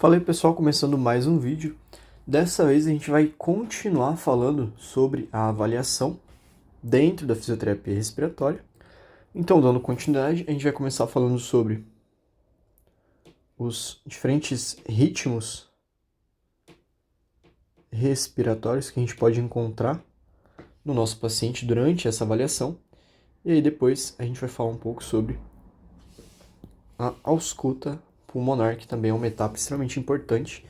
Fala aí pessoal, começando mais um vídeo. Dessa vez a gente vai continuar falando sobre a avaliação dentro da fisioterapia respiratória. Então, dando continuidade, a gente vai começar falando sobre os diferentes ritmos respiratórios que a gente pode encontrar no nosso paciente durante essa avaliação. E aí depois a gente vai falar um pouco sobre a ausculta pulmonar, que também é uma etapa extremamente importante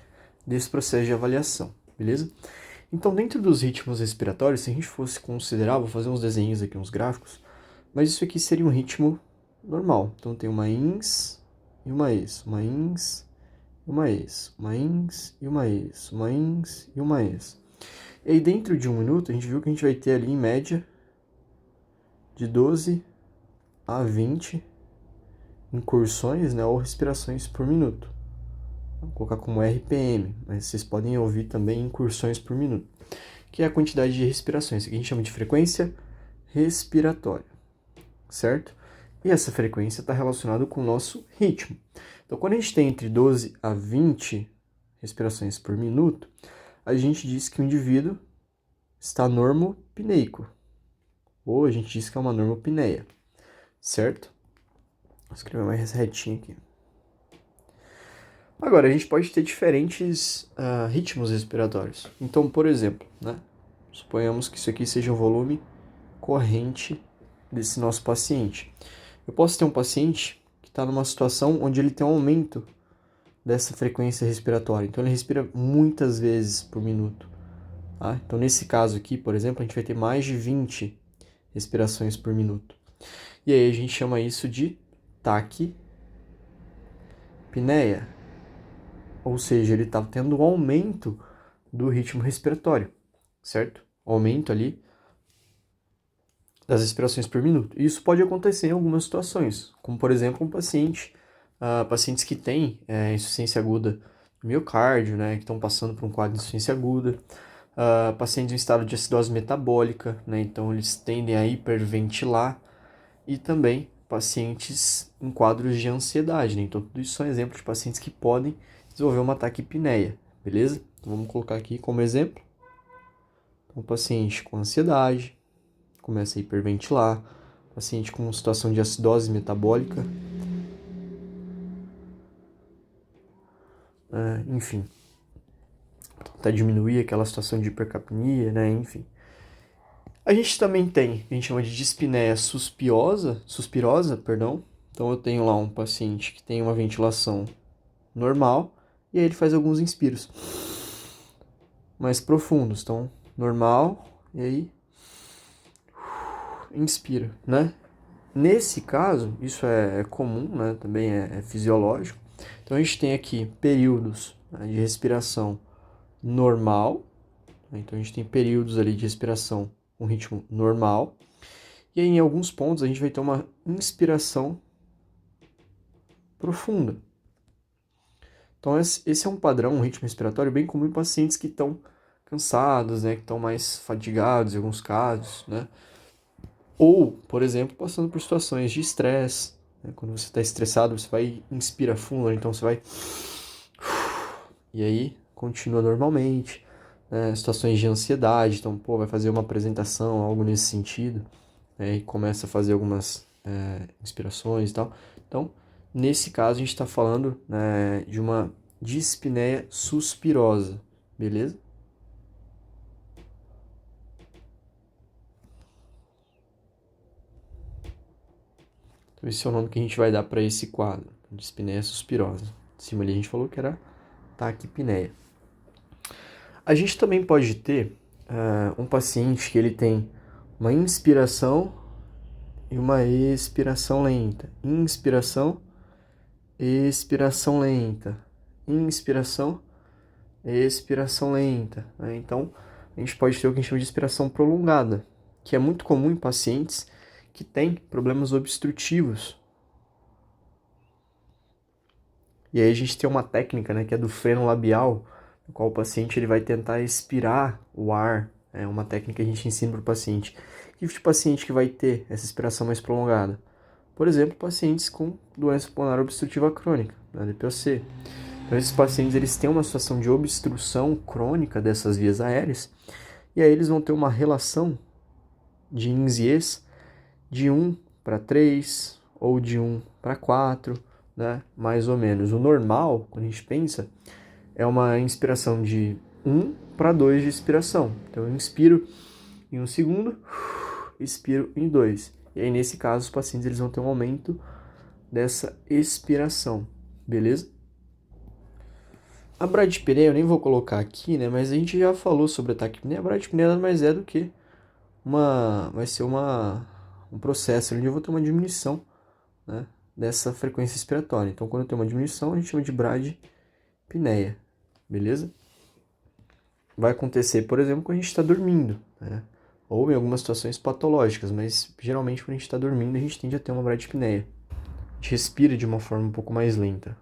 desse processo de avaliação, beleza? Então, dentro dos ritmos respiratórios, se a gente fosse considerar, vou fazer uns desenhos aqui, uns gráficos, mas isso aqui seria um ritmo normal. Então, tem uma ins e uma ex, uma ins e uma ex, uma ins e uma ex, uma ins e uma ex. E aí, dentro de 1 minuto, a gente viu que a gente vai ter ali, em média, de 12 a 20 incursões, né, ou respirações por minuto. Vou colocar como RPM, mas vocês podem ouvir também incursões por minuto, que é a quantidade de respirações, que a gente chama de frequência respiratória, certo? E essa frequência está relacionada com o nosso ritmo. Então, quando a gente tem entre 12 a 20 respirações por minuto, a gente diz que o indivíduo está normopneico, ou a gente diz que é uma normopneia, certo? Vou escrever mais retinho aqui. Agora, a gente pode ter diferentes ritmos respiratórios. Então, por exemplo, né, suponhamos que isso aqui seja um volume corrente desse nosso paciente. Eu posso ter um paciente que está numa situação onde ele tem um aumento dessa frequência respiratória. Então, ele respira muitas vezes por minuto. Tá? Então, nesse caso aqui, por exemplo, a gente vai ter mais de 20 respirações por minuto. E aí a gente chama isso de taquipneia. Ou seja, ele está tendo um aumento do ritmo respiratório, certo? Aumento ali das respirações por minuto. Isso pode acontecer em algumas situações, como por exemplo pacientes que têm insuficiência aguda do miocárdio, né, que estão passando por um quadro de insuficiência aguda, pacientes em estado de acidose metabólica, né, então eles tendem a hiperventilar, e também pacientes em quadros de ansiedade, né? Então tudo isso são exemplos de pacientes que podem desenvolver uma taquipneia, beleza? Então vamos colocar aqui como exemplo um paciente com ansiedade, começa a hiperventilar, paciente com situação de acidose metabólica, enfim, tentar diminuir aquela situação de hipercapnia, né? Enfim. A gente também tem, a gente chama de dispneia suspirosa, perdão. Então eu tenho lá um paciente que tem uma ventilação normal e aí ele faz alguns inspiros mais profundos. Então, normal e aí inspira, né? Nesse caso, isso é comum, né? Também é fisiológico. Então a gente tem aqui períodos, né, de respiração normal. Então a gente tem períodos ali de respiração com ritmo normal. E aí, em alguns pontos a gente vai ter uma inspiração profunda. Então esse é um padrão, um ritmo respiratório bem comum em pacientes que estão cansados, né, que estão mais fadigados em alguns casos, né? Ou, por exemplo, passando por situações de estresse, né? Quando você está estressado, você vai inspira fundo, né? Então você vai e aí continua normalmente, né? Situações de ansiedade, então vai fazer uma apresentação, algo nesse sentido, né? E começa a fazer algumas inspirações e tal. Então, nesse caso, a gente está falando, né, de uma dispneia suspirosa, beleza? Então, esse é o nome que a gente vai dar para esse quadro, dispneia suspirosa. Em cima ali a gente falou que era taquipneia. A gente também pode ter um paciente que ele tem uma inspiração e uma expiração lenta. Inspiração, expiração lenta. Inspiração, expiração lenta, né? Então, a gente pode ter o que a gente chama de expiração prolongada, que é muito comum em pacientes que têm problemas obstrutivos. E aí a gente tem uma técnica, né, que é do freno labial, no qual o paciente ele vai tentar expirar o ar. É uma técnica que a gente ensina para o paciente. Que tipo de paciente que vai ter essa expiração mais prolongada? Por exemplo, pacientes com doença pulmonar obstrutiva crônica, né, DPOC. Então, esses pacientes eles têm uma situação de obstrução crônica dessas vias aéreas, e aí eles vão ter uma relação de ins e es de 1:3 ou de 1:4, né? Mais ou menos. O normal, quando a gente pensa, é uma inspiração de 1:2 de expiração. Então, eu inspiro em 1 segundo, expiro em 2. E aí, nesse caso, os pacientes eles vão ter um aumento dessa expiração, beleza? A bradipineia eu nem vou colocar aqui, né? Mas a gente já falou sobre a taquipneia. A bradipineia nada mais é do que vai ser um processo onde eu vou ter uma diminuição, né, dessa frequência respiratória. Então, quando eu tenho uma diminuição, a gente chama de bradipineia, beleza? Vai acontecer, por exemplo, quando a gente está dormindo, né? Ou em algumas situações patológicas, mas geralmente quando a gente está dormindo, a gente tende a ter uma bradipineia. A gente respira de uma forma um pouco mais lenta.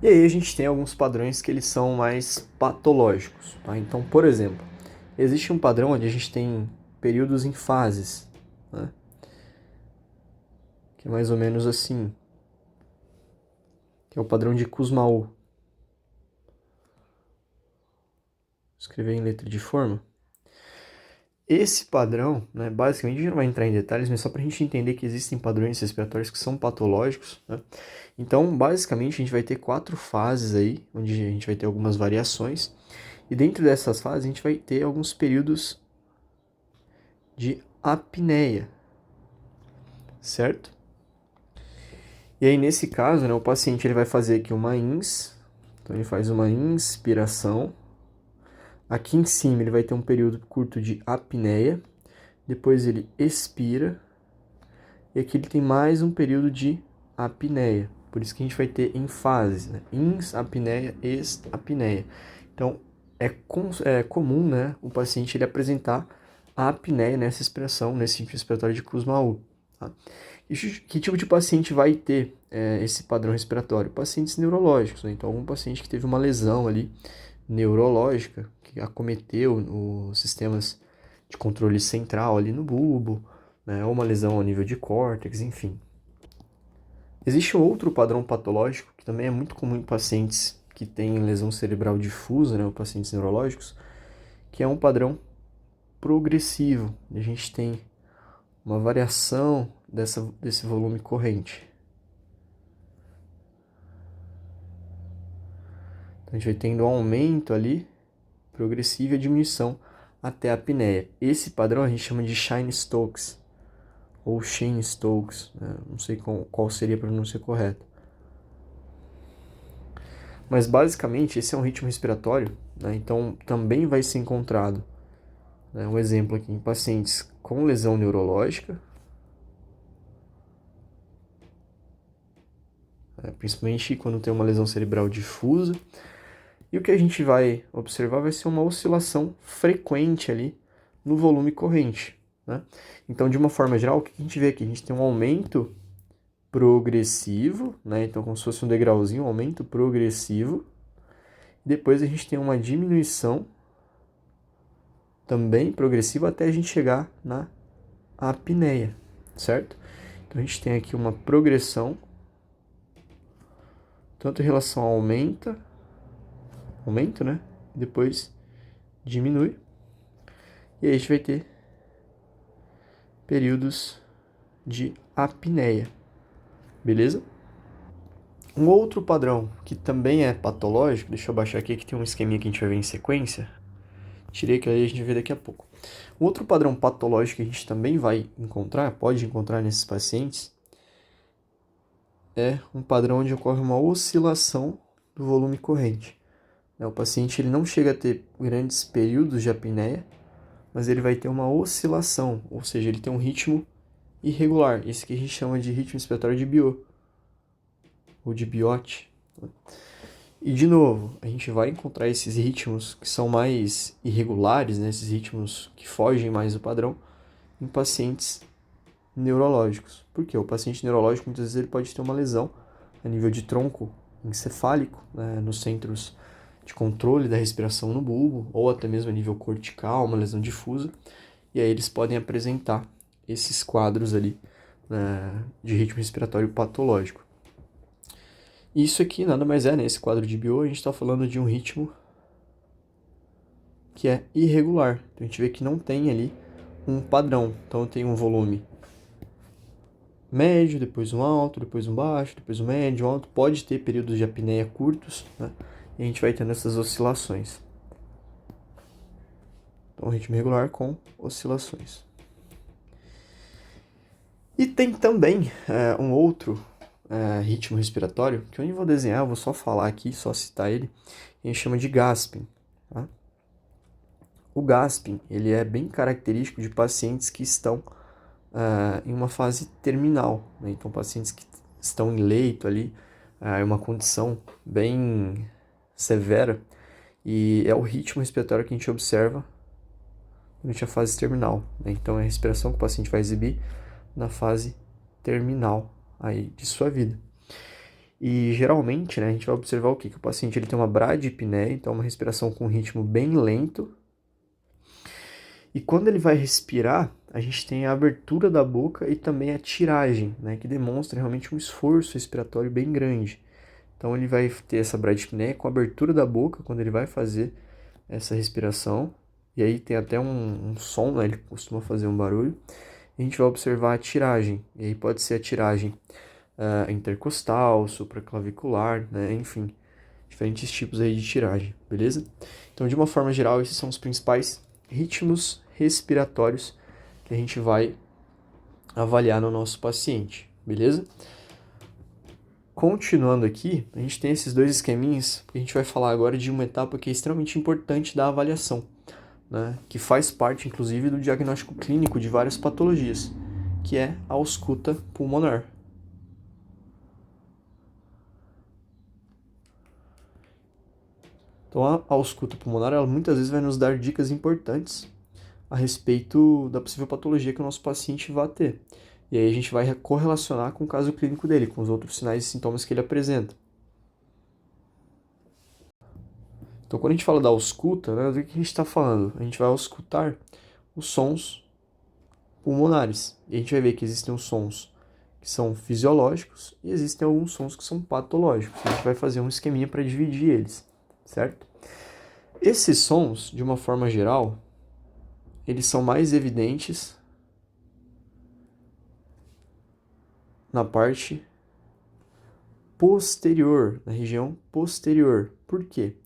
E aí a gente tem alguns padrões que eles são mais patológicos, tá? Então, por exemplo, existe um padrão onde a gente tem períodos em fases, né? Que é mais ou menos assim, que é o padrão de Kussmaul. Vou escrever em letra de forma. Esse padrão, né, basicamente a gente não vai entrar em detalhes, mas só para a gente entender que existem padrões respiratórios que são patológicos, né? Então, basicamente, a gente vai ter 4 fases aí, onde a gente vai ter algumas variações, e dentro dessas fases a gente vai ter alguns períodos de apneia, certo? E aí, nesse caso, né, o paciente ele vai fazer aqui uma então ele faz uma inspiração. Aqui em cima ele vai ter um período curto de apneia, depois ele expira, e aqui ele tem mais um período de apneia. Por isso que a gente vai ter em fases, né? Ins, apneia, ex, apneia. Então, é comum, né, o paciente ele apresentar a apneia nessa expressão, nesse tipo respiratório de Kussmaul. Tá? E que tipo de paciente vai ter esse padrão respiratório? Pacientes neurológicos, né? Então, algum paciente que teve uma lesão ali neurológica, que acometeu os sistemas de controle central ali no bulbo, né? Ou uma lesão a nível de córtex, enfim. Existe um outro padrão patológico que também é muito comum em pacientes que têm lesão cerebral difusa, né? Ou pacientes neurológicos, que é um padrão progressivo. A gente tem uma variação desse volume corrente. Então, a gente vai tendo um aumento ali, progressivo, e a diminuição até a apneia. Esse padrão a gente chama de Chine-Stokes, ou Cheyne-Stokes, né? Não sei qual seria a pronúncia correta. Mas, basicamente, esse é um ritmo respiratório, né? Então, também vai ser encontrado, né, um exemplo aqui, em pacientes com lesão neurológica, né, principalmente quando tem uma lesão cerebral difusa. E o que a gente vai observar vai ser uma oscilação frequente ali no volume corrente, né? Então, de uma forma geral, o que a gente vê aqui? A gente tem um aumento progressivo, né? Então, como se fosse um degrauzinho, um aumento progressivo. Depois a gente tem uma diminuição também progressiva até a gente chegar na apneia, certo? Então, a gente tem aqui uma progressão, tanto em relação ao aumento, né? Depois diminui. E aí a gente vai ter períodos de apneia, beleza? Um outro padrão que também é patológico, deixa eu baixar aqui que tem um esqueminha que a gente vai ver em sequência. Tirei que aí a gente vai ver daqui a pouco. Um outro padrão patológico que a gente também vai encontrar, pode encontrar nesses pacientes, é um padrão onde ocorre uma oscilação do volume corrente. O paciente ele não chega a ter grandes períodos de apneia, mas ele vai ter uma oscilação, ou seja, ele tem um ritmo irregular. Esse que a gente chama de ritmo respiratório de Biot, ou de Biot. E, de novo, a gente vai encontrar esses ritmos que são mais irregulares, né? Esses ritmos que fogem mais do padrão, em pacientes neurológicos. Por quê? O paciente neurológico, muitas vezes, ele pode ter uma lesão a nível de tronco encefálico, né? Nos centros de controle da respiração no bulbo, ou até mesmo a nível cortical, uma lesão difusa. E aí eles podem apresentar esses quadros ali, né, de ritmo respiratório patológico. Isso aqui nada mais é, né? Esse quadro de Biot, a gente está falando de um ritmo que é irregular. Então a gente vê que não tem ali um padrão. Então eu tenho um volume médio, depois um alto, depois um baixo, depois um médio, um alto. Pode ter períodos de apneia curtos, né? E a gente vai tendo essas oscilações. Então, ritmo irregular com oscilações. E tem também um outro ritmo respiratório, que eu nem vou desenhar, eu vou só falar aqui, só citar ele, a gente chama de gasping. Tá? O gasping, ele é bem característico de pacientes que estão em uma fase terminal, né? Então, pacientes que estão em leito ali, em uma condição bem severa, e é o ritmo respiratório que a gente observa durante a fase terminal, né? Então, é a respiração que o paciente vai exibir na fase terminal aí de sua vida. E geralmente, né, a gente vai observar o quê? Que o paciente ele tem uma bradipneia, então uma respiração com ritmo bem lento. E quando ele vai respirar, a gente tem a abertura da boca e também a tiragem, né, que demonstra realmente um esforço respiratório bem grande. Então ele vai ter essa bradipneia com a abertura da boca quando ele vai fazer essa respiração. E aí tem até um som, né, ele costuma fazer um barulho. E a gente vai observar a tiragem. E aí pode ser a tiragem intercostal, supraclavicular, né, enfim, diferentes tipos aí de tiragem, beleza? Então, de uma forma geral, esses são os principais ritmos respiratórios que a gente vai avaliar no nosso paciente, beleza? Continuando aqui, a gente tem esses dois esqueminhas, porque a gente vai falar agora de uma etapa que é extremamente importante da avaliação, né, que faz parte, inclusive, do diagnóstico clínico de várias patologias, que é a ausculta pulmonar. Então, a ausculta pulmonar, ela muitas vezes vai nos dar dicas importantes a respeito da possível patologia que o nosso paciente vai ter. E aí a gente vai correlacionar com o caso clínico dele, com os outros sinais e sintomas que ele apresenta. Então, quando a gente fala da ausculta, né, do que a gente está falando? A gente vai auscultar os sons pulmonares. E a gente vai ver que existem os sons que são fisiológicos e existem alguns sons que são patológicos. A gente vai fazer um esqueminha para dividir eles, certo? Esses sons, de uma forma geral, eles são mais evidentes na parte posterior, na região posterior. Por quê?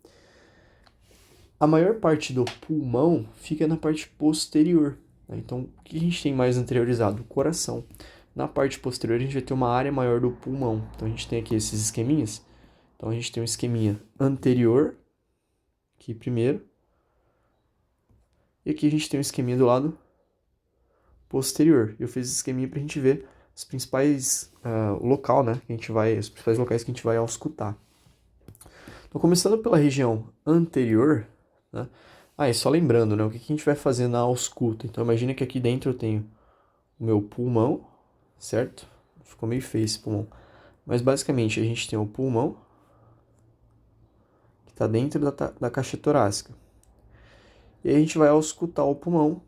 A maior parte do pulmão fica na parte posterior, né? Então, o que a gente tem mais anteriorizado? O coração. Na parte posterior, a gente vai ter uma área maior do pulmão. Então, a gente tem aqui esses esqueminhas. Então, a gente tem um esqueminha anterior, aqui primeiro. E aqui a gente tem um esqueminha do lado posterior. Eu fiz esse esqueminha para a gente ver os principais local, né, que a gente vai, os principais locais que a gente vai auscultar. Então, começando pela região anterior, né? E só lembrando, né, o que a gente vai fazer na ausculta. Então, imagina que aqui dentro eu tenho o meu pulmão, certo? Ficou meio feio esse pulmão. Mas, basicamente, a gente tem o pulmão, que está dentro da caixa torácica. E aí a gente vai auscultar o pulmão,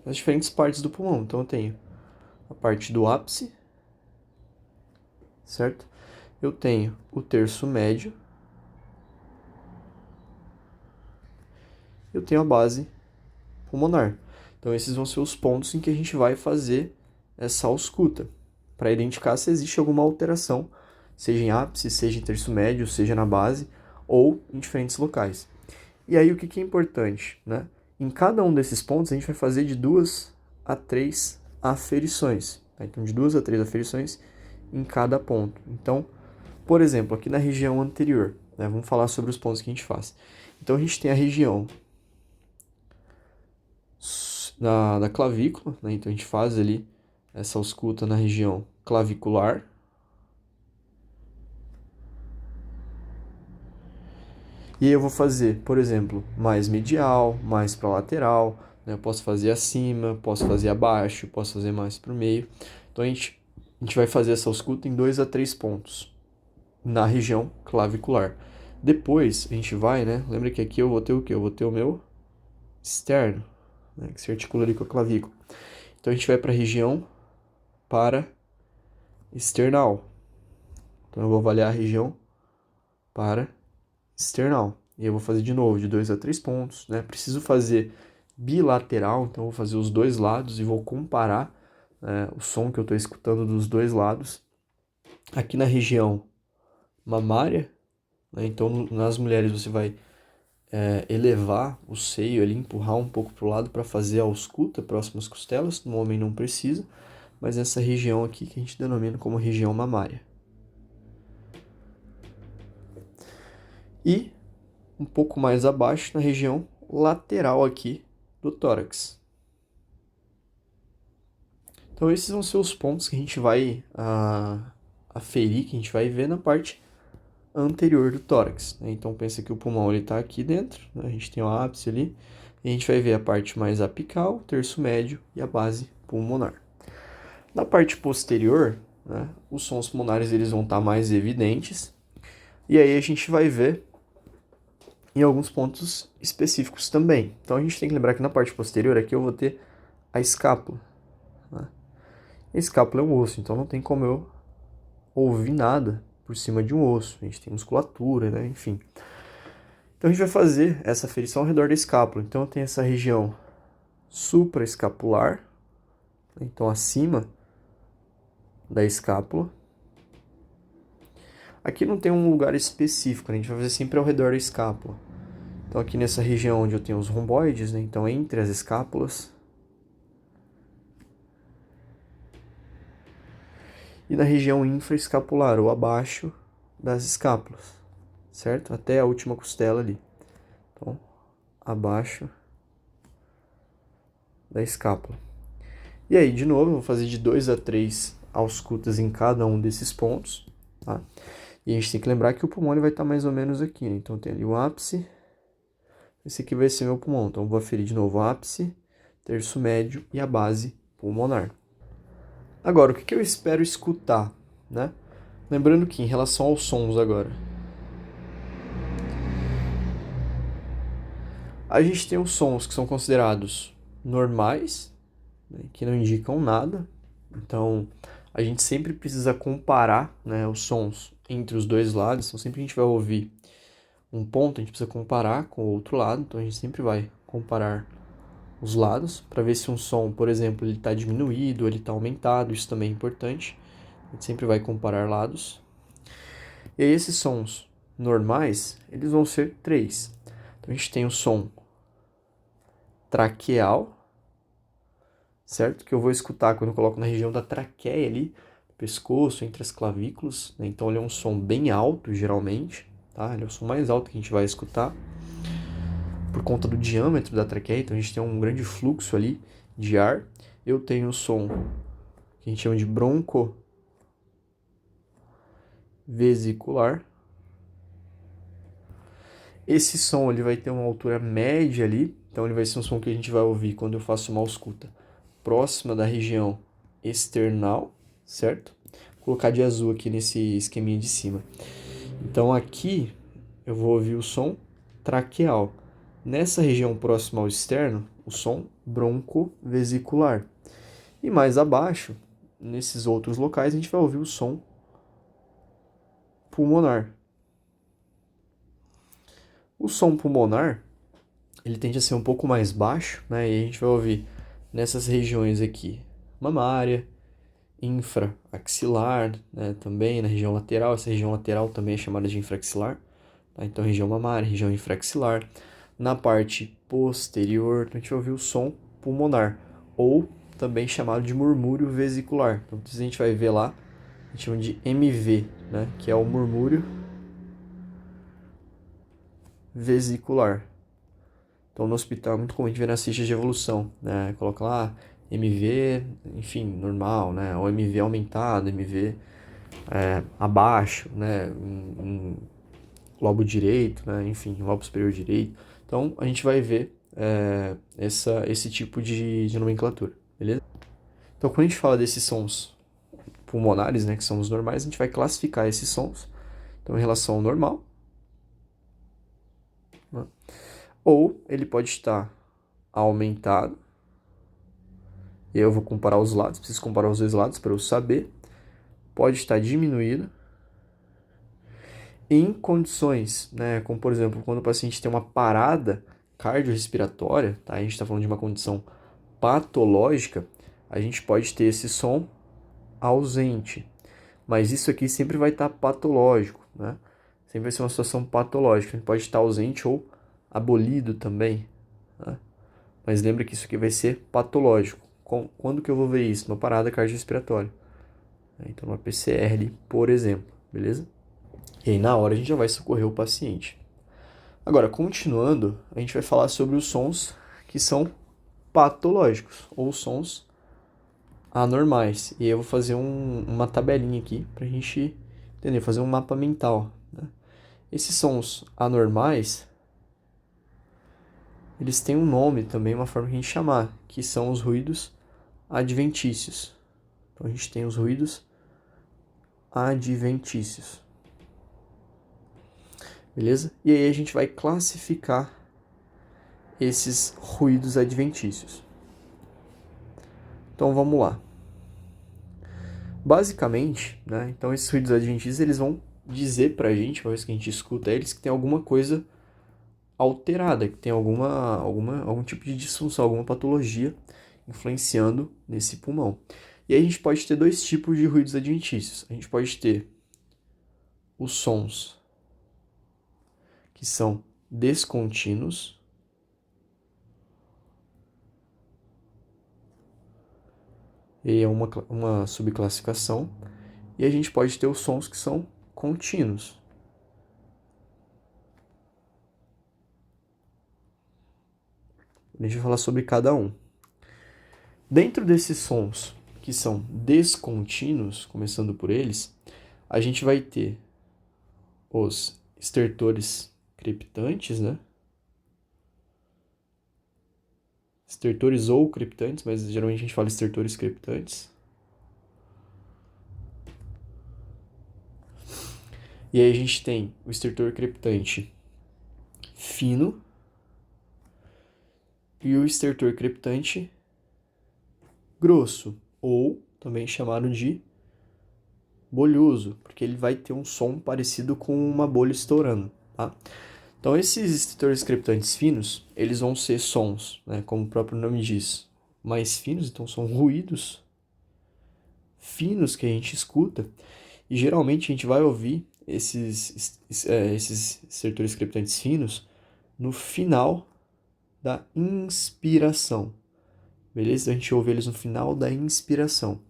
as diferentes partes do pulmão. Então, eu tenho a parte do ápice, certo? Eu tenho o terço médio, eu tenho a base pulmonar. Então, esses vão ser os pontos em que a gente vai fazer essa ausculta, para identificar se existe alguma alteração, seja em ápice, seja em terço médio, seja na base, ou em diferentes locais. E aí, o que é importante, né? Em cada um desses pontos, a gente vai fazer de 2 a 3 aferições. Tá? Então, de 2 a 3 aferições em cada ponto. Então, por exemplo, aqui na região anterior, né? Vamos falar sobre os pontos que a gente faz. Então, a gente tem a região da clavícula, né? Então a gente faz ali essa ausculta na região clavicular. E aí eu vou fazer, por exemplo, mais medial, mais para lateral, né? Eu posso fazer acima, posso fazer abaixo, posso fazer mais para o meio. Então a gente vai fazer essa ausculta em 2 a 3 pontos na região clavicular. Depois a gente vai, né? Lembra que aqui eu vou ter o quê? Eu vou ter o meu externo, né? Que se articula ali com a clavícula. Então a gente vai para a região para external. Então eu vou avaliar a região para external. E eu vou fazer de novo, de 2 a 3 pontos, né? Preciso fazer bilateral, então eu vou fazer os dois lados e vou comparar o som que eu estou escutando dos dois lados. Aqui na região mamária, né? Então nas mulheres você vai elevar o seio ali, empurrar um pouco para o lado para fazer a ausculta próximo às costelas. No homem não precisa, mas essa região aqui que a gente denomina como região mamária. E um pouco mais abaixo, na região lateral aqui do tórax. Então esses vão ser os pontos que a gente vai aferir, que a gente vai ver na parte anterior do tórax, né? Então pensa que o pulmão está aqui dentro, né? A gente tem o ápice ali, e a gente vai ver a parte mais apical, terço médio e a base pulmonar. Na parte posterior, né, os sons pulmonares eles vão estar mais evidentes, e aí a gente vai ver em alguns pontos específicos também. Então a gente tem que lembrar que na parte posterior aqui eu vou ter a escápula, né? A escápula é um osso, então não tem como eu ouvir nada por cima de um osso. A gente tem musculatura, né? Enfim. Então a gente vai fazer essa aferição ao redor da escápula. Então eu tenho essa região supraescapular, então acima da escápula. Aqui não tem um lugar específico, né? A gente vai fazer sempre ao redor da escápula. Então aqui nessa região onde eu tenho os romboides, né? Então entre as escápulas. E na região infraescapular, ou abaixo das escápulas, certo? Até a última costela ali. Então, abaixo da escápula. E aí, de novo, eu vou fazer de 2 a 3 auscultas em cada um desses pontos, tá? E a gente tem que lembrar que o pulmão ele vai estar mais ou menos aqui, né? Então tem ali o ápice, esse aqui vai ser meu pulmão. Então eu vou aferir de novo o ápice, terço médio e a base pulmonar. Agora, o que eu espero escutar, né? Lembrando que em relação aos sons agora, a gente tem os sons que são considerados normais, né, que não indicam nada. Então, a gente sempre precisa comparar, né, os sons entre os dois lados. Então, sempre que a gente vai ouvir um ponto, a gente precisa comparar com o outro lado. Então, a gente sempre vai comparar os lados para ver se um som, por exemplo, ele está diminuído, ele está aumentado. Isso também é importante. A gente sempre vai comparar lados. E aí, esses sons normais, eles vão ser três. Então, a gente tem o som traqueal, certo? Que eu vou escutar quando eu coloco na região da traqueia ali, pescoço, entre as clavículas, né? Então ele é um som bem alto, geralmente, tá? Ele é o som mais alto que a gente vai escutar por conta do diâmetro da traqueia, então a gente tem um grande fluxo ali de ar. Eu tenho o som que a gente chama de broncovesicular. Esse som ele vai ter uma altura média ali, então ele vai ser um som que a gente vai ouvir quando eu faço uma ausculta próxima da região external, certo? Vou colocar de azul aqui nesse esqueminha de cima. Então aqui eu vou ouvir o som traqueal. Nessa região próxima ao externo, o som broncovesicular. E mais abaixo, nesses outros locais, a gente vai ouvir o som pulmonar. O som pulmonar, ele tende a ser um pouco mais baixo, né? E a gente vai ouvir nessas regiões aqui, mamária, infraaxilar, né? Também na região lateral. Essa região lateral também é chamada de infraaxilar, tá? Então região mamária, região infraaxilar. Na parte posterior, a gente vai ouvir o som pulmonar, ou também chamado de murmúrio vesicular. Então a gente vai ver lá, a gente chama de MV, né? Que é o murmúrio vesicular. Então no hospital é muito comum a gente ver nas fichas de evolução, né? Coloca lá MV, enfim, normal, né? Ou MV aumentado, MV abaixo, né? Lobo direito, né? Enfim, lobo superior direito. Então a gente vai ver esse tipo de nomenclatura, beleza? Então quando a gente fala desses sons pulmonares, né? Que são os normais, a gente vai classificar esses sons. Então em relação ao normal, né? Ou ele pode estar aumentado. E eu vou comparar os lados, preciso comparar os dois lados para eu saber. Pode estar diminuído. Em condições, né, como por exemplo, quando o paciente tem uma parada cardiorrespiratória, tá? A gente está falando de uma condição patológica, a gente pode ter esse som ausente. Mas isso aqui sempre vai estar patológico, né? Sempre vai ser uma situação patológica. Ele pode estar ausente ou abolido também, né? Mas lembra que isso aqui vai ser patológico. Quando que eu vou ver isso? Uma parada cardiorrespiratória. Então, uma PCR ali, por exemplo, beleza? E aí, na hora, a gente já vai socorrer o paciente. Agora, continuando, a gente vai falar sobre os sons que são patológicos, ou sons anormais. E aí eu vou fazer uma tabelinha aqui pra gente entender, fazer um mapa mental, né? Esses sons anormais, eles têm um nome também, uma forma que a gente chamar, que são os ruídos adventícios. Então a gente tem os ruídos adventícios, beleza? E aí a gente vai classificar esses ruídos adventícios. Então vamos lá. Basicamente, né? Então esses ruídos adventícios, eles vão dizer pra gente, uma vez que a gente escuta eles, que tem alguma coisa alterada, que tem algum tipo de disfunção, alguma patologia influenciando nesse pulmão. E aí a gente pode ter dois tipos de ruídos adventícios. A gente pode ter os sons que são descontínuos, e é uma subclassificação, e a gente pode ter os sons que são contínuos. A gente vai falar sobre cada um. Dentro desses sons que são descontínuos, começando por eles, a gente vai ter os estertores crepitantes, né? Estertores ou crepitantes, mas geralmente a gente fala estertores crepitantes. E aí a gente tem o estertor crepitante fino e o estertor crepitante grosso, ou também chamado de bolhoso, porque ele vai ter um som parecido com uma bolha estourando, tá? Então esses estertores crepitantes finos, eles vão ser sons, né, como o próprio nome diz, mais finos, então são ruídos finos que a gente escuta, e geralmente a gente vai ouvir esses estertores crepitantes finos no final da inspiração, beleza? A gente ouve eles no final da inspiração.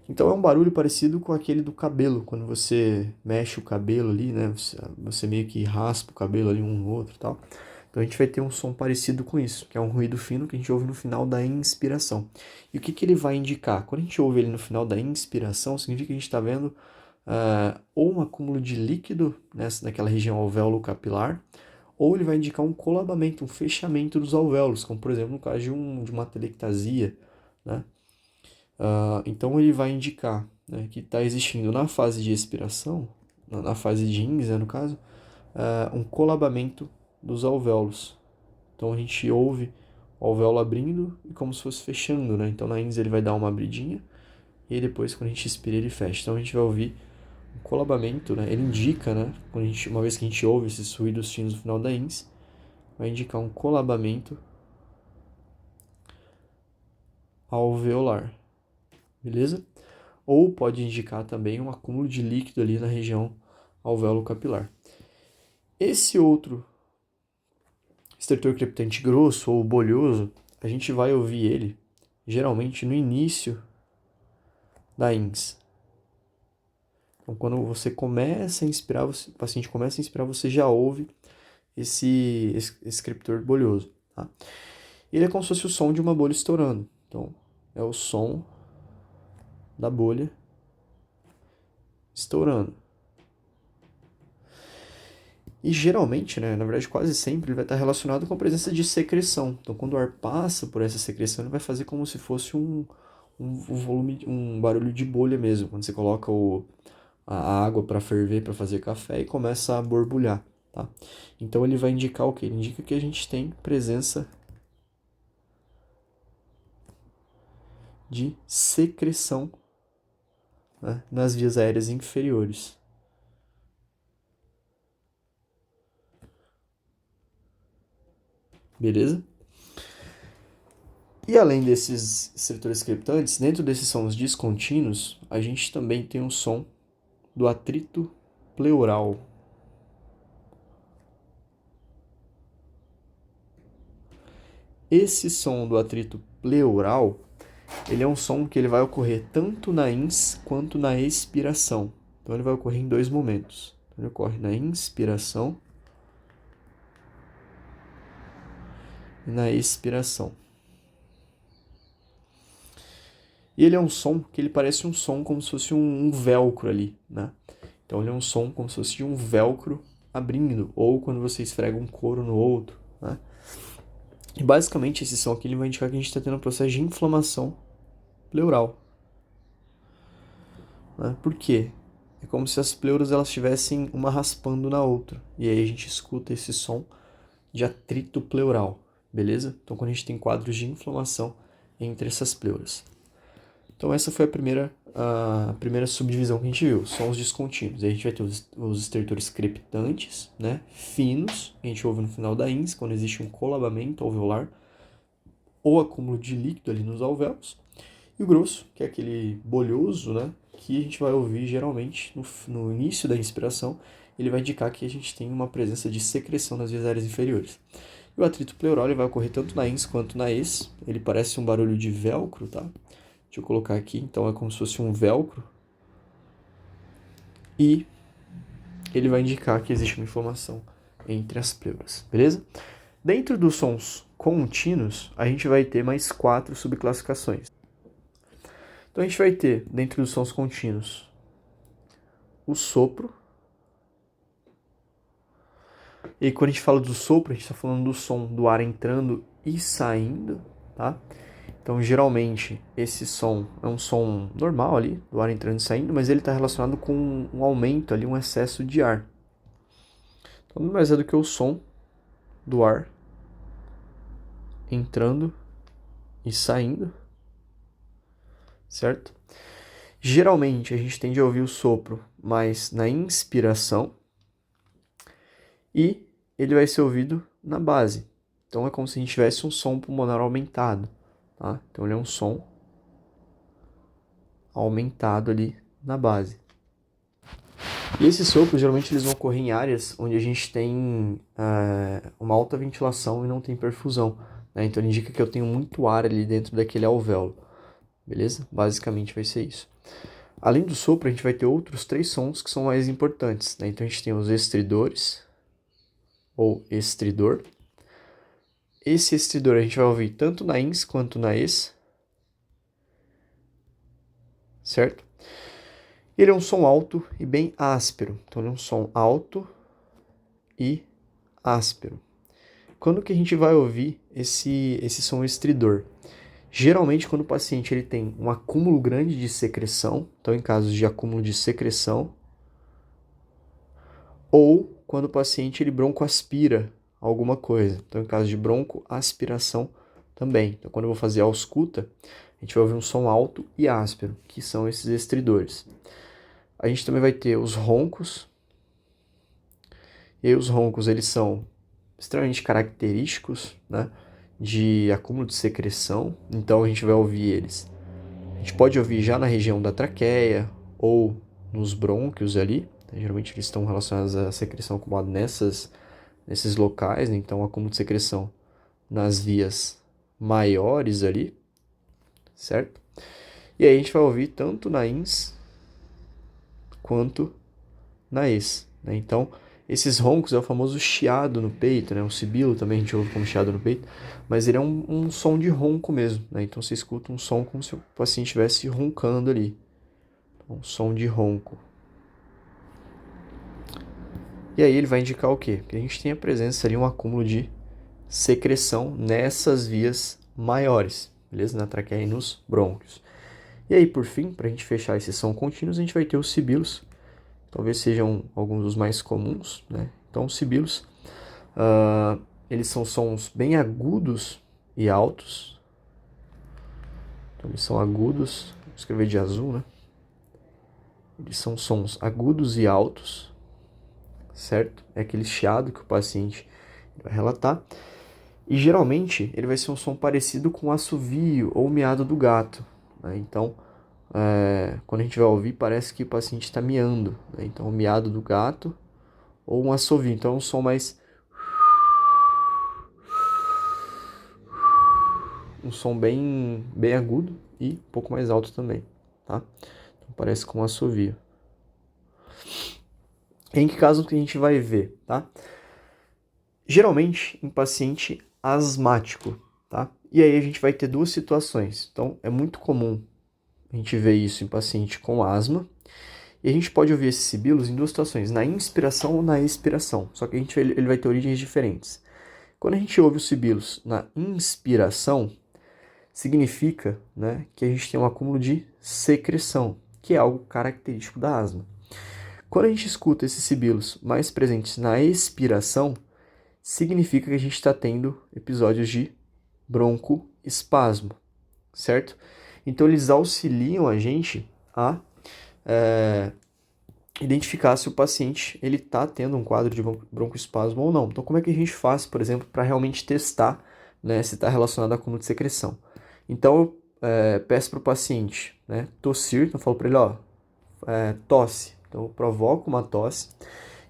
Então é um barulho parecido com aquele do cabelo, quando você mexe o cabelo ali, né? Você meio que raspa o cabelo ali um no outro e tal. Então a gente vai ter um som parecido com isso, que é um ruído fino que a gente ouve no final da inspiração. E o que que ele vai indicar? Quando a gente ouve ele no final da inspiração, significa que a gente está vendo ou um acúmulo de líquido naquela região alvéolo capilar, ou ele vai indicar um colabamento, um fechamento dos alvéolos, como por exemplo no caso de uma atelectasia, né? Então ele vai indicar, né, que está existindo na fase de expiração, na fase de ins, né, no caso, um colabamento dos alvéolos. Então a gente ouve o alvéolo abrindo e como se fosse fechando, né? Então na ins ele vai dar uma abridinha e aí depois quando a gente expira ele fecha. Então a gente vai ouvir um colabamento, né? Ele indica, né? Uma vez que a gente ouve esses ruídos finos no final da ins, vai indicar um colabamento alveolar, beleza? Ou pode indicar também um acúmulo de líquido ali na região alvéolo capilar. Esse outro estertor crepitante grosso ou bolhoso, a gente vai ouvir ele geralmente no início da ins. Então, quando você começa a inspirar, o paciente começa a inspirar, você já ouve esse creptor bolhoso, tá? Ele é como se fosse o som de uma bolha estourando. Então, é o som da bolha estourando. E geralmente, né, na verdade quase sempre, ele vai estar relacionado com a presença de secreção. Então, quando o ar passa por essa secreção, ele vai fazer como se fosse um volume, um barulho de bolha mesmo. Quando você coloca a água para ferver, para fazer café e começa a borbulhar, tá? Então, ele vai indicar o quê? Ele indica que a gente tem presença de secreção, né, nas vias aéreas inferiores. beleza? E além desses estertores crepitantes, dentro desses sons descontínuos, a gente também tem um som do atrito pleural. Esse som do atrito pleural, ele é um som que ele vai ocorrer tanto na ins quanto na expiração. Então ele vai ocorrer em dois momentos. Ele ocorre na inspiração e na expiração. E ele é um som que ele parece um som como se fosse um velcro ali, né? Então ele é um som como se fosse um velcro abrindo, ou quando você esfrega um couro no outro, né? E basicamente esse som aqui ele vai indicar que a gente está tendo um processo de inflamação pleural. Né? Por quê? É como se as pleuras elas estivessem uma raspando na outra. E aí a gente escuta esse som de atrito pleural, beleza? Então quando a gente tem quadros de inflamação entre essas pleuras. Então essa foi a primeira subdivisão que a gente viu, sons descontínuos. Aí a gente vai ter os estertores crepitantes, né, finos, que a gente ouve no final da ins, quando existe um colabamento alveolar, ou acúmulo de líquido ali nos alvéolos. E o grosso, que é aquele bolhoso, né, que a gente vai ouvir geralmente no início da inspiração, ele vai indicar que a gente tem uma presença de secreção nas vias aéreas inferiores. E o atrito pleural ele vai ocorrer tanto na ins quanto na ex, ele parece um barulho de velcro, tá? Deixa eu colocar aqui, então é como se fosse um velcro. E ele vai indicar que existe uma inflamação entre as pleuras, beleza? Dentro dos sons contínuos, a gente vai ter mais 4 subclassificações. Então a gente vai ter, dentro dos sons contínuos, o sopro. E quando a gente fala do sopro, a gente está falando do som do ar entrando e saindo, tá? Então, geralmente, esse som é um som normal ali, do ar entrando e saindo, mas ele está relacionado com um aumento ali, um excesso de ar. Então, não mais é do que o som do ar entrando e saindo, certo? Geralmente, a gente tende a ouvir o sopro mais na inspiração e ele vai ser ouvido na base. Então, é como se a gente tivesse um som pulmonar aumentado. Tá? Então ele é um som aumentado ali na base. E esses sopros geralmente eles vão ocorrer em áreas onde a gente tem uma alta ventilação e não tem perfusão. Né? Então ele indica que eu tenho muito ar ali dentro daquele alvéolo. Beleza? Basicamente vai ser isso. Além do sopro, a gente vai ter outros 3 sons que são mais importantes. Né? Então a gente tem os estridores, ou estridor. Esse estridor a gente vai ouvir tanto na ins quanto na ex. Certo? Ele é um som alto e bem áspero. Então ele é um som alto e áspero. Quando que a gente vai ouvir esse som estridor? Geralmente quando o paciente ele tem um acúmulo grande de secreção, então em casos de acúmulo de secreção, ou quando o paciente ele broncoaspira alguma coisa. Então em caso de broncoaspiração também. Então quando eu vou fazer a ausculta, a gente vai ouvir um som alto e áspero, que são esses estridores. A gente também vai ter os roncos. E aí os roncos, eles são extremamente característicos, né, de acúmulo de secreção. Então a gente vai ouvir eles. A gente pode ouvir já na região da traqueia ou nos brônquios ali. Geralmente eles estão relacionados à secreção acumulada nesses locais, né? Então acúmulo de secreção nas vias maiores ali, certo? E aí a gente vai ouvir tanto na ins quanto na ex, né? Então, esses roncos é o famoso chiado no peito, né? O sibilo também a gente ouve como chiado no peito, mas ele é um som de ronco mesmo, né? Então você escuta um som como se o paciente estivesse roncando ali. Então, um som de ronco. E aí ele vai indicar o quê? Que a gente tem a presença ali, um acúmulo de secreção nessas vias maiores, beleza? Na traqueia e nos brônquios. E aí, por fim, para a gente fechar esse som contínuo, a gente vai ter os sibilos. Talvez sejam alguns dos mais comuns, né? Então, os sibilos, eles são sons bem agudos e altos. Então, eles são agudos, vou escrever de azul, né? Eles são sons agudos e altos, certo? É aquele chiado que o paciente vai relatar. E geralmente ele vai ser um som parecido com o assovio ou o miado do gato, né? Então, quando a gente vai ouvir, parece que o paciente está miando, né? Então, o miado do gato ou um assovio. Então, é um som mais... um som bem agudo e um pouco mais alto também, tá? Então, parece com um assovio. Em que caso que a gente vai ver, tá? Geralmente em paciente asmático, tá? E aí a gente vai ter duas situações. Então, é muito comum a gente ver isso em paciente com asma. E a gente pode ouvir esses sibilos em duas situações, na inspiração ou na expiração. Só que ele vai ter origens diferentes. Quando a gente ouve os sibilos na inspiração, significa, né, que a gente tem um acúmulo de secreção, que é algo característico da asma. Quando a gente escuta esses sibilos mais presentes na expiração, significa que a gente está tendo episódios de broncoespasmo, certo? Então eles auxiliam a gente a identificar se o paciente ele está tendo um quadro de broncoespasmo ou não. Então como é que a gente faz, por exemplo, para realmente testar, né, se está relacionado a acúmulo de secreção? Então eu peço para o paciente, né, tossir, então eu falo para ele, ó, tosse. Então eu provoco uma tosse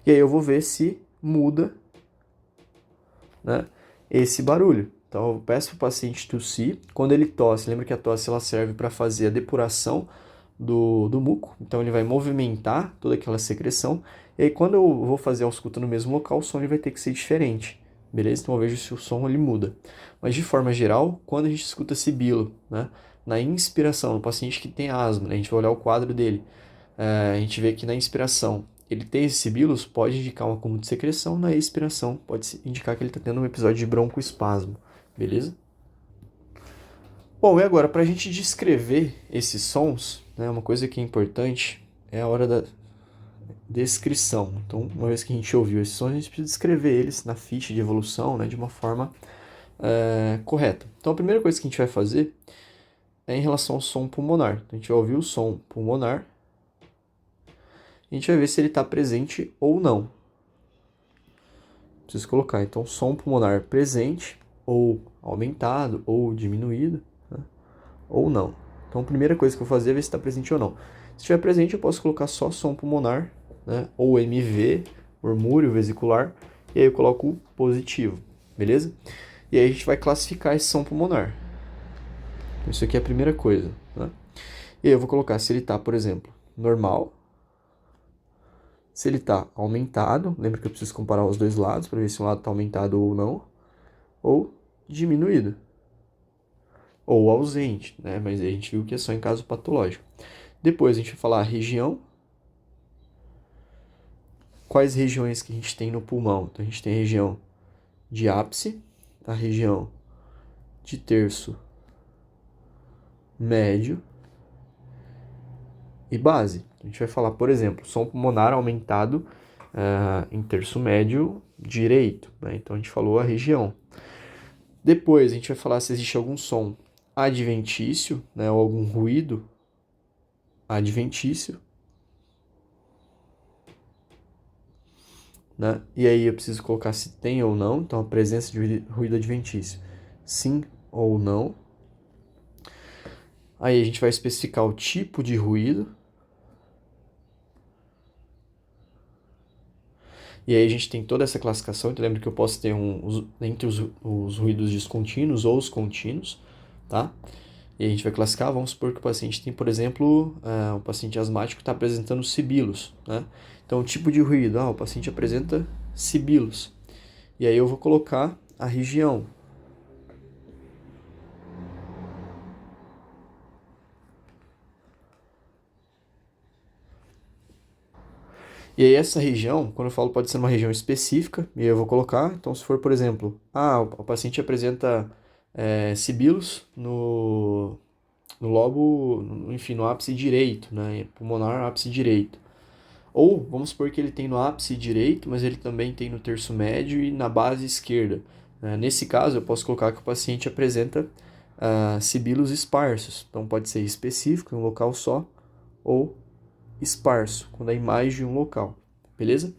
e aí eu vou ver se muda, né, esse barulho. Então eu peço para o paciente tossir. Quando ele tosse, lembra que a tosse ela serve para fazer a depuração do muco. Então ele vai movimentar toda aquela secreção. E aí quando eu vou fazer a ausculta no mesmo local, o som ele vai ter que ser diferente. Beleza? Então eu vejo se o som ele muda. Mas de forma geral, quando a gente escuta sibilo, né, na inspiração, no paciente que tem asma, né, a gente vai olhar o quadro dele. A gente vê que na inspiração ele tem esses sibilos, pode indicar um acúmulo de secreção, na expiração pode indicar que ele está tendo um episódio de broncoespasmo, beleza? Bom, e agora, para a gente descrever esses sons, né, uma coisa que é importante é a hora da descrição. Então, uma vez que a gente ouviu esses sons, a gente precisa descrever eles na ficha de evolução, né, de uma forma correta. Então, a primeira coisa que a gente vai fazer é em relação ao som pulmonar. Então, a gente vai ouvir o som pulmonar, a gente vai ver se ele está presente ou não. Preciso colocar, então, som pulmonar presente, ou aumentado, ou diminuído, né? Ou não. Então, a primeira coisa que eu vou fazer é ver se está presente ou não. Se estiver presente, eu posso colocar só som pulmonar, né? Ou MV, murmúrio vesicular, e aí eu coloco o positivo, beleza? E aí a gente vai classificar esse som pulmonar. Isso aqui é a primeira coisa, né? E aí eu vou colocar se ele está, por exemplo, normal, se ele está aumentado, lembra que eu preciso comparar os dois lados para ver se um lado está aumentado ou não, ou diminuído, ou ausente, né? Mas aí a gente viu que é só em caso patológico. Depois a gente vai falar a região, quais regiões que a gente tem no pulmão. Então a gente tem a região de ápice, a região de terço médio e base. A gente vai falar, por exemplo, som pulmonar aumentado em terço médio direito, né? Então a gente falou a região. Depois a gente vai falar se existe algum som adventício, né, ou algum ruído adventício, né? E aí eu preciso colocar se tem ou não, então a presença de ruído adventício, sim ou não. Aí a gente vai especificar o tipo de ruído. E aí a gente tem toda essa classificação, então lembra que eu posso ter entre os ruídos descontínuos ou os contínuos, tá? E a gente vai classificar, vamos supor que o paciente tem, por exemplo, um paciente asmático está apresentando sibilos, né? Então, o tipo de ruído, o paciente apresenta sibilos. E aí eu vou colocar a região. E aí essa região, quando eu falo, pode ser uma região específica, e aí eu vou colocar. Então, se for, por exemplo, o paciente apresenta sibilos no lobo, enfim, no ápice direito, né? Pulmonar, ápice direito. Ou, vamos supor que ele tem no ápice direito, mas ele também tem no terço médio e na base esquerda. Nesse caso, eu posso colocar que o paciente apresenta sibilos esparsos. Então, pode ser específico, em um local só, ou esparso, quando é em mais de um local. Beleza?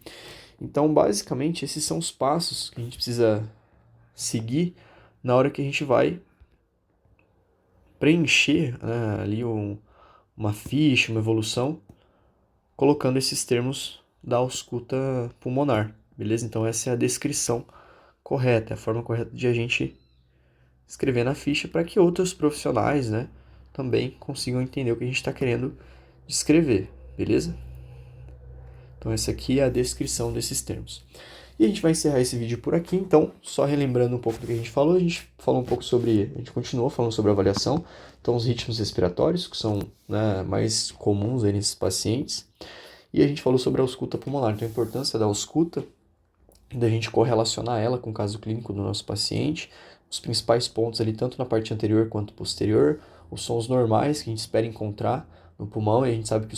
Então, basicamente, esses são os passos que a gente precisa seguir na hora que a gente vai preencher, né, ali uma ficha, uma evolução, colocando esses termos da ausculta pulmonar, beleza? Então essa é a descrição correta, a forma correta de a gente escrever na ficha para que outros profissionais, né, também consigam entender o que a gente está querendo descrever, beleza? Então essa aqui é a descrição desses termos. E a gente vai encerrar esse vídeo por aqui, então, só relembrando um pouco do que a gente falou um pouco sobre, a gente continuou falando sobre avaliação, então os ritmos respiratórios, que são, né, mais comuns aí nesses pacientes, e a gente falou sobre a ausculta pulmonar, então a importância da ausculta, da gente correlacionar ela com o caso clínico do nosso paciente, os principais pontos ali, tanto na parte anterior quanto posterior, os sons normais que a gente espera encontrar no pulmão, e a gente sabe que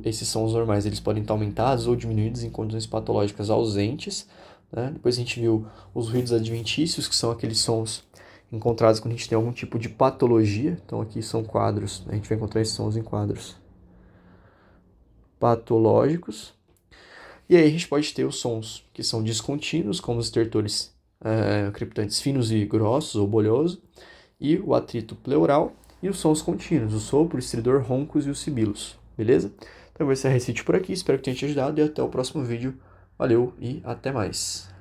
esses sons normais eles podem estar aumentados ou diminuídos em condições patológicas ausentes, né? Depois a gente viu os ruídos adventícios, que são aqueles sons encontrados quando a gente tem algum tipo de patologia, então aqui são quadros, a gente vai encontrar esses sons em quadros patológicos. E aí a gente pode ter os sons que são descontínuos, como os estertores crepitantes finos e grossos ou bolhoso, e o atrito pleural, e os sons contínuos, o sopro, o estridor, roncos e os sibilos, beleza? Então eu vou encerrar esse vídeo por aqui, espero que tenha te ajudado e até o próximo vídeo. Valeu e até mais!